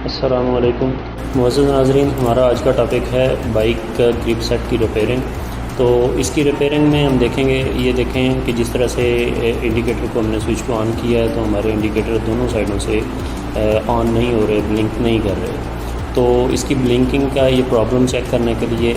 अस्सलामु अलैकुम मुअज़्ज़ज़ नाज़रीन, हमारा आज का टॉपिक है बाइक ग्रिप सेट की रिपेयरिंग। तो इसकी रिपेयरिंग में हम देखेंगे, ये देखें कि जिस तरह से इंडिकेटर को हमने स्विच को ऑन किया है तो हमारे इंडिकेटर दोनों साइडों से ऑन नहीं हो रहे, ब्लिंक नहीं कर रहे। तो इसकी ब्लिंकिंग का ये प्रॉब्लम चेक करने के लिए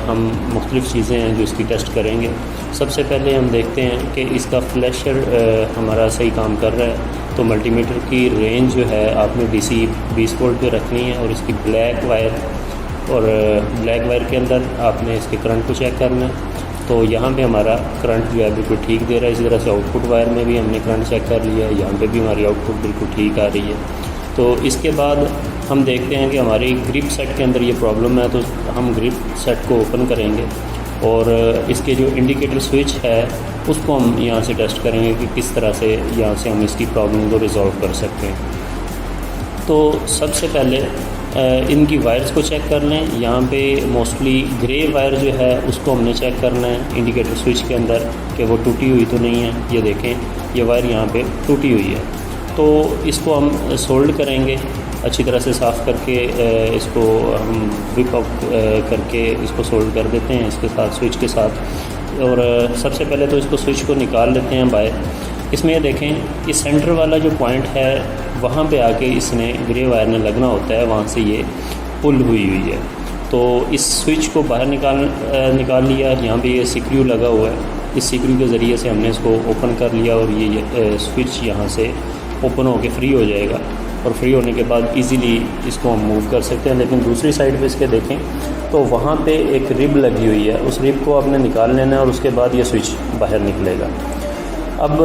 हम मुख्तलिफ़ चीज़ें हैं जो इसकी टेस्ट करेंगे। सबसे पहले हम देखते हैं कि इसका फ्लैशर हमारा सही काम कर रहा है। तो मल्टीमीटर की रेंज जो है आपने DC 20 वोल्ट पे रखनी है और इसकी ब्लैक वायर के अंदर आपने इसके करंट को चेक करना है। तो यहाँ पे हमारा करंट जो है बिल्कुल ठीक दे रहा है। इसी तरह से आउटपुट वायर में भी हमने करंट चेक कर लिया है, यहाँ पे भी हमारी आउटपुट बिल्कुल ठीक आ रही है। तो इसके बाद हम देखते हैं कि हमारी ग्रिप सेट के अंदर ये प्रॉब्लम है, तो हम ग्रिप सेट को ओपन करेंगे और इसके जो इंडिकेटर स्विच है उसको हम यहाँ से टेस्ट करेंगे कि किस तरह से यहाँ से हम इसकी प्रॉब्लम को रिज़ॉल्व कर सकते हैं। तो सबसे पहले इनकी वायर्स को चेक कर लें। यहाँ पे मोस्टली ग्रे वायर जो है उसको हमने चेक करना है इंडिकेटर स्विच के अंदर कि वो टूटी हुई तो नहीं है। ये देखें, ये वायर यहाँ पे टूटी हुई है। तो इसको हम सोल्ड करेंगे अच्छी तरह से साफ़ करके, इसको हम विप आउट करके इसको सोल्ड कर देते हैं इसके साथ, स्विच के साथ। और सबसे पहले तो इसको स्विच को निकाल लेते हैं बाहर। इसमें ये देखें, ये सेंटर वाला जो पॉइंट है वहाँ पे आके इसने ग्रे वायर में लगना होता है, वहाँ से ये पुल हुई है। तो इस स्विच को बाहर निकाल लिया। यहाँ पे ये स्क्रू लगा हुआ है, इस स्क्रू के ज़रिए से हमने इसको ओपन कर लिया और ये स्विच यहाँ से ओपन होके फ्री हो जाएगा। और फ्री होने के बाद इजीली इसको हम मूव कर सकते हैं। लेकिन दूसरी साइड पे इसके देखें तो वहाँ पे एक रिब लगी हुई है, उस रिब को आपने निकाल लेना है और उसके बाद ये स्विच बाहर निकलेगा। अब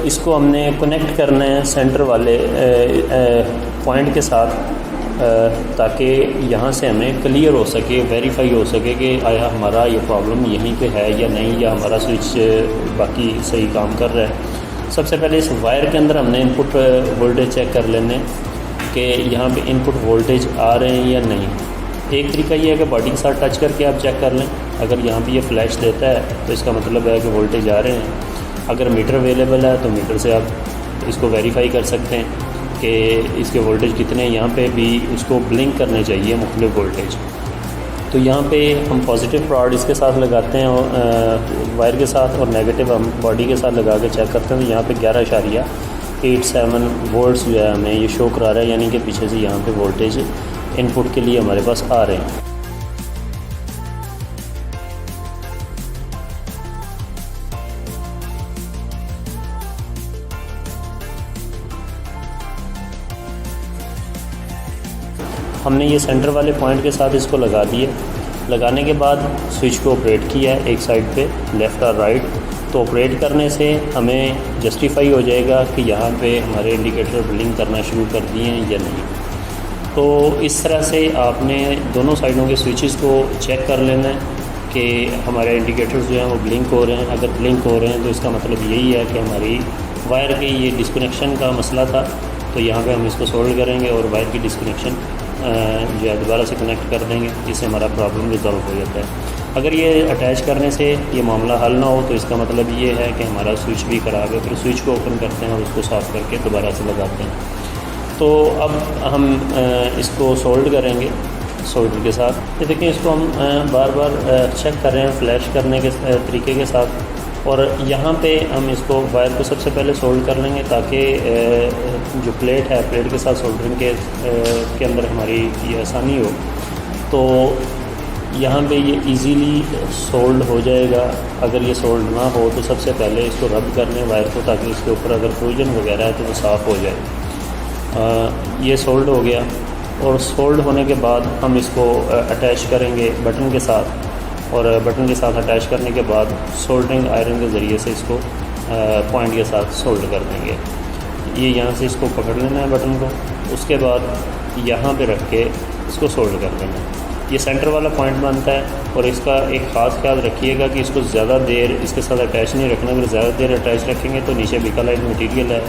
इसको हमने कनेक्ट करना है सेंटर वाले पॉइंट के साथ, ताकि यहाँ से हमें क्लियर हो सके, वेरीफाई हो सके कि आया हमारा ये प्रॉब्लम यहीं पे है या नहीं, या हमारा स्विच बाकी सही काम कर रहा है। सबसे पहले इस वायर के अंदर हमने इनपुट वोल्टेज चेक कर लेने कि यहाँ पे इनपुट वोल्टेज आ रहे हैं या नहीं। एक तरीका ये है कि बॉडी के साथ टच करके आप चेक कर लें। अगर यहाँ पे ये फ्लैश देता है तो इसका मतलब है कि वोल्टेज आ रहे हैं। अगर मीटर अवेलेबल है तो मीटर से आप इसको वेरीफाई कर सकते हैं कि इसके वोल्टेज कितने हैं। यहाँ पे भी उसको ब्लिंक करने चाहिए मुख्तलिफ वोल्टेज। तो यहाँ पे हम पॉजिटिव प्रॉड इसके साथ लगाते हैं वायर के साथ, और नेगेटिव हम बॉडी के साथ लगा के चेक करते हैं। तो यहाँ पे 11.87 वोल्ट्स जो है हमें ये शो करा रहा है, यानी कि पीछे से यहाँ पे वोल्टेज इनपुट के लिए हमारे पास आ रहे हैं। हमने ये सेंटर वाले पॉइंट के साथ इसको लगा दिए। लगाने के बाद स्विच को ऑपरेट किया है एक साइड पे, लेफ़्ट और राइट। तो ऑपरेट करने से हमें जस्टिफाई हो जाएगा कि यहाँ पे हमारे इंडिकेटर ब्लिंक करना शुरू कर दिए हैं या नहीं। तो इस तरह से आपने दोनों साइडों के स्विचेस को चेक कर लेना है कि हमारे इंडिकेटर्स जो हैं वो ब्लिंक हो रहे हैं। अगर ब्लिंक हो रहे हैं तो इसका मतलब यही है कि हमारी वायर के ये डिस्कनेक्शन का मसला था। तो यहाँ पे हम इसको सोल्व करेंगे और वायर की डिस्कनेक्शन जो है दोबारा से कनेक्ट कर देंगे, जिससे हमारा प्रॉब्लम रिजॉल्व हो जाता है। अगर ये अटैच करने से ये मामला हल ना हो तो इसका मतलब ये है कि हमारा स्विच भी ख़राब है। फिर स्विच को ओपन करते हैं और उसको साफ़ करके दोबारा से लगाते हैं। तो अब हम इसको सोल्ड करेंगे सोल्डर के साथ। ये देखिए, इसको हम बार बार चेक कर रहे हैं फ्लैश करने के तरीके के साथ। और यहाँ पे हम इसको वायर को सबसे पहले सोल्ड कर लेंगे ताकि जो प्लेट है, प्लेट के साथ सोल्डरिंग के अंदर हमारी ये आसानी हो। तो यहाँ पे ये इजीली सोल्ड हो जाएगा। अगर ये सोल्ड ना हो तो सबसे पहले इसको रब कर लें वायर को, ताकि इसके ऊपर अगर फ्यूजन वगैरह है तो वो साफ़ हो जाए। ये सोल्ड हो गया। और सोल्ड होने के बाद हम इसको अटैच करेंगे बटन के साथ, और बटन के साथ अटैच करने के बाद सोल्डरिंग आयरन के ज़रिए से इसको पॉइंट के साथ सोल्ड कर देंगे। ये यहाँ से इसको पकड़ लेना है बटन को, उसके बाद यहाँ पे रख के इसको सोल्ड कर देना है। ये सेंटर वाला पॉइंट बनता है। और इसका एक ख़ास ख्याल रखिएगा कि इसको ज़्यादा देर इसके साथ अटैच नहीं रखना। अगर ज़्यादा देर अटैच रखेंगे तो नीचे बिकालाइट मटीरियल है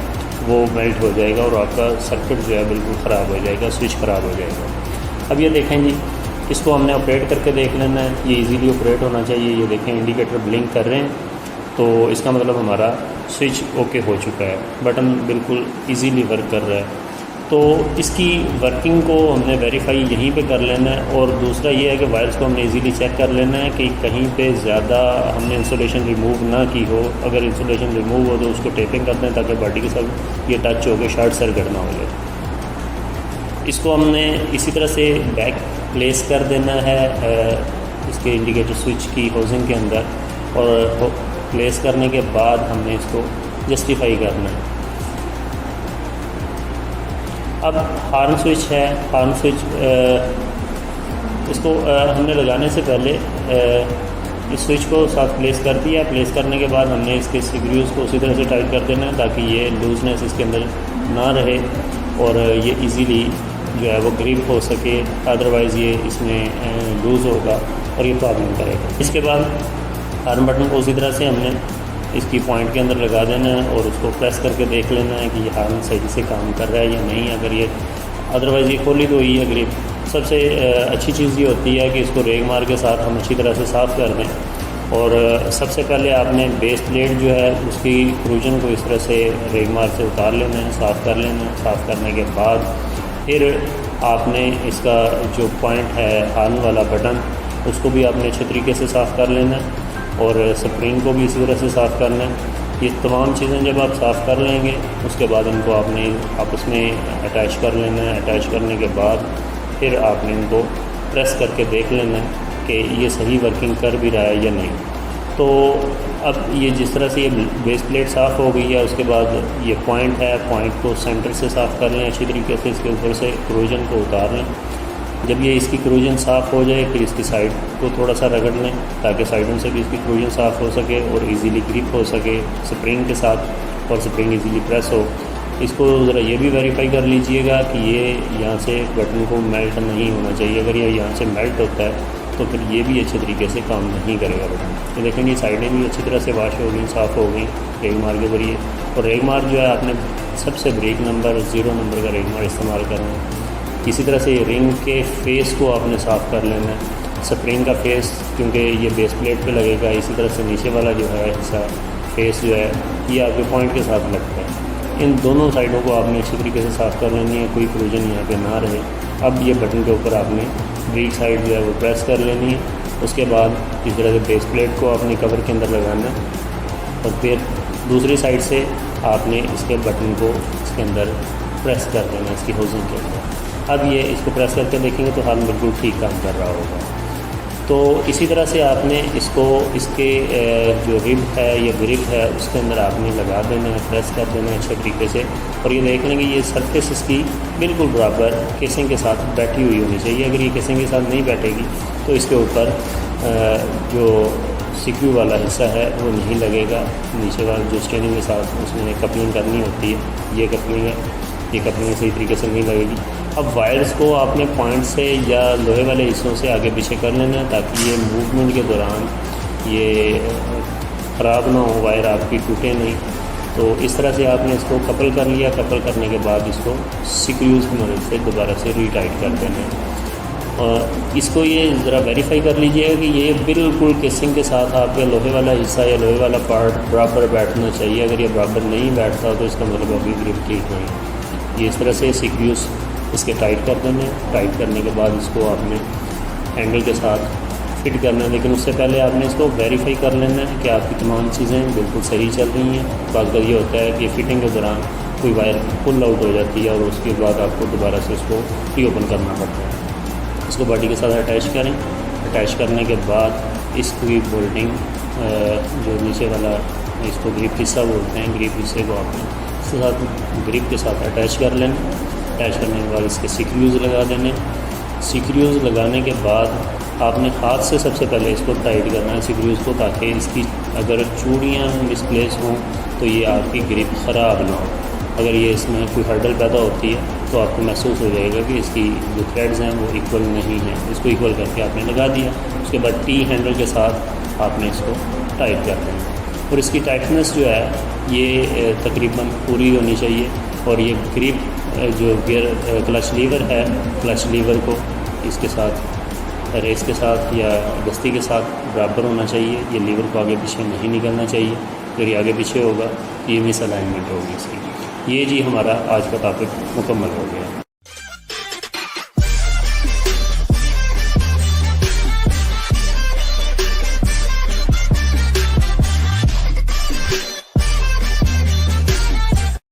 वो मेल्ट हो जाएगा और आपका सर्किट जो है बिल्कुल ख़राब हो जाएगा, स्विच ख़राब हो जाएगा। अब ये देखें जी, इसको हमने ऑपरेट करके देख लेना है। ये इजीली ऑपरेट होना चाहिए। ये देखें, इंडिकेटर ब्लिंक कर रहे हैं, तो इसका मतलब हमारा स्विच ओके हो चुका है। बटन बिल्कुल इजीली वर्क कर रहा है। तो इसकी वर्किंग को हमने वेरीफाई यहीं पे कर लेना है। और दूसरा ये है कि वायर्स को हमने इजीली चेक कर लेना है कि कहीं पे ज़्यादा हमने इंसुलेशन रिमूव ना की हो। अगर इंसुलेशन रिमूव हो तो उसको टेपिंग कर दें ताकि बॉडी के साथ ये टच हो के शॉर्ट सर्किट ना हो जाए। इसको हमने इसी तरह से बैक प्लेस कर देना है इसके इंडिकेटर स्विच की हाउसिंग के अंदर, और प्लेस करने के बाद हमने इसको जस्टिफाई करना है। अब हार्न स्विच है, हार्न स्विच इसको हमने लगाने से पहले इस स्विच को साथ प्लेस कर दिया। प्लेस करने के बाद हमने इसके स्क्रूज़ को उसी तरह से टाइट कर देना है ताकि ये लूजनेस इसके अंदर ना रहे और ये इजीली जो है वो ग्रिप हो सके, अदरवाइज़ ये इसमें लूज़ होगा और ये प्रॉब्लम करेगा। इसके बाद हार्न बटन को उसी तरह से हमने इसकी पॉइंट के अंदर लगा देना है और उसको प्रेस करके देख लेना है कि ये हार्न सही से काम कर रहा है या नहीं। अगर ये अदरवाइज़ ये खोली तो ही है ग्रिप। सबसे अच्छी चीज़ ये होती है कि इसको रेग मार के साथ हम अच्छी तरह से साफ़ कर दें। और सबसे पहले आपने बेस प्लेट जो है उसकी क्रूजन को इस तरह से रेग मार से उतार लेना है, साफ़ कर लेना है। साफ़ करने के बाद फिर आपने इसका जो पॉइंट है हार्न वाला बटन, उसको भी आपने अच्छे तरीके से साफ़ कर लेना है और स्प्रिंग को भी इसी तरह से साफ़ करना है। ये तमाम चीज़ें जब आप साफ़ कर लेंगे उसके बाद इनको आपने आपस में अटैच कर लेना है। अटैच करने के बाद फिर आपने इनको प्रेस करके देख लेना है कि ये सही वर्किंग कर भी रहा है या नहीं। तो अब ये जिस तरह से ये बेस प्लेट साफ़ हो गई है, उसके बाद ये पॉइंट है, पॉइंट को सेंटर से साफ़ कर लें अच्छी तरीके से। इसके ऊपर से क्रूजन को उतार लें। जब ये इसकी क्रूजन साफ़ हो जाए फिर इसकी साइड को थोड़ा सा रगड़ लें ताकि साइडों से भी इसकी क्रूजन साफ़ हो सके और इजीली ग्रिप हो सके स्प्रिंग के साथ और स्प्रिंग इजीली प्रेस हो। इसको ज़रा ये भी वेरीफाई कर लीजिएगा कि ये यहाँ से बटन को मेल्ट नहीं होना चाहिए। अगर ये यहाँ से मेल्ट होता है तो फिर ये भी अच्छे तरीके से काम नहीं करेगा बटन। ये देखें ये साइडें भी अच्छी तरह से वाश हो गई, साफ़ हो गई रेग मार के ज़रिए। और रेग मार जो है आपने सबसे ब्रेक नंबर 0 नंबर का रेग मार इस्तेमाल करना है। इसी तरह से रिंग के फेस को आपने साफ़ कर लेना है। स्प्रिंग का फेस क्योंकि ये बेस प्लेट पे लगेगा, इसी तरह से नीचे वाला जो है हिस्सा फेस जो है ये आपके पॉइंट के साथ लगता है। इन दोनों साइडों को आपने अच्छी तरीके से साफ़ कर लेनी है, कोई क्रूजन यहाँ पे ना रहे। अब ये बटन के ऊपर आपने ब्रेक साइड जो है वो प्रेस कर लेनी है। उसके बाद इस तरह से बेस प्लेट को आपने कवर के अंदर लगाना है और फिर दूसरी साइड से आपने इसके बटन को इसके अंदर प्रेस कर देना है इसकी हाउसिंग के अंदर। अब ये इसको प्रेस करके देखेंगे तो हार्न बिल्कुल ठीक काम कर रहा होगा। तो इसी तरह से आपने इसको इसके जो रिब है या ग्रिप है उसके अंदर आपने लगा देना है, प्रेस कर देना है अच्छे तरीके से। और ये देख लेंगे ये सरफेस इसकी बिल्कुल बराबर केसिंग के साथ बैठी हुई होनी चाहिए। अगर ये केसिंग के साथ नहीं बैठेगी तो इसके ऊपर जो सीक्यू वाला हिस्सा है वो नहीं लगेगा। नीचे वाला जो स्टेनिंग के साथ उसमें कपलिंग करनी होती है, ये कपलिंग है, ये कपलिंग सही तरीके से नहीं लगेगी। अब वायर्स को आपने पॉइंट से या लोहे वाले हिस्सों से आगे पीछे कर लेना है ताकि ये मूवमेंट के दौरान ये ख़राब ना हो, वायर आपकी टूटे नहीं। तो इस तरह से आपने इसको कपल कर लिया। कपल करने के बाद इसको स्क्रूज़ की मदद से दोबारा से रीटाइट कर देना है। और इसको ये ज़रा वेरीफाई कर लीजिएगा कि ये बिल्कुल केसिंग के साथ आपके लोहे वाला हिस्सा या लोहे वाला पार्ट बराबर बैठना चाहिए। अगर ये बराबर नहीं बैठता तो इसका मतलब अभी ग्रिप ठीक नहीं है। ये इस तरह से स्क्रूज़ इसके टाइट कर देंगे। टाइट करने के बाद इसको आपने हैंडल के साथ फिट करना है, लेकिन उससे पहले आपने इसको वेरीफाई कर लेना है कि आपकी तमाम चीज़ें बिल्कुल सही चल रही हैं। बात बार ये होता है कि फिटिंग के दौरान कोई वायर पुल आउट हो जाती है और उसके बाद आपको दोबारा से उसको रीओपन करना पड़ता है। इसको बॉडी के साथ अटैच करें। अटैच करने के बाद इसकी बोल्टिंग जो नीचे वाला इसको ग्रिप हिस्सा बोलते हैं, ग्रिप हिस्से को आपने इसके साथ ग्रिप के साथ अटैच कर लेना। अटैच करने के बाद इसके स्क्रूज़ लगा देने। स्क्रूज़ लगाने के बाद आपने हाथ से सबसे पहले इसको टाइट करना है स्क्रूज़ को, ताकि इसकी अगर चूड़ियाँ मिसप्लेस हों तो ये आपकी ग्रिप ख़राब ना हो। अगर ये इसमें कोई हर्डल पैदा होती है तो आपको महसूस हो जाएगा कि इसकी जो थ्रेड्स हैं वो इक्वल नहीं हैं। इसको इक्वल करके आपने लगा दिया। उसके बाद टी हैंडल के साथ आपने इसको टाइट कर देना और इसकी टाइटनेस जो है ये तकरीबन पूरी होनी चाहिए। और ये ग्रिप जो गियर क्लच लीवर है, क्लच लीवर को इसके साथ रेस के साथ या दस्ती के साथ बराबर होना चाहिए। ये लीवर को आगे पीछे नहीं निकलना चाहिए। अगर ये आगे पीछे होगा तो ये मिस अलाइनमेंट होगी इसकी। ये जी हमारा आज का टॉपिक मुकम्मल हो गया।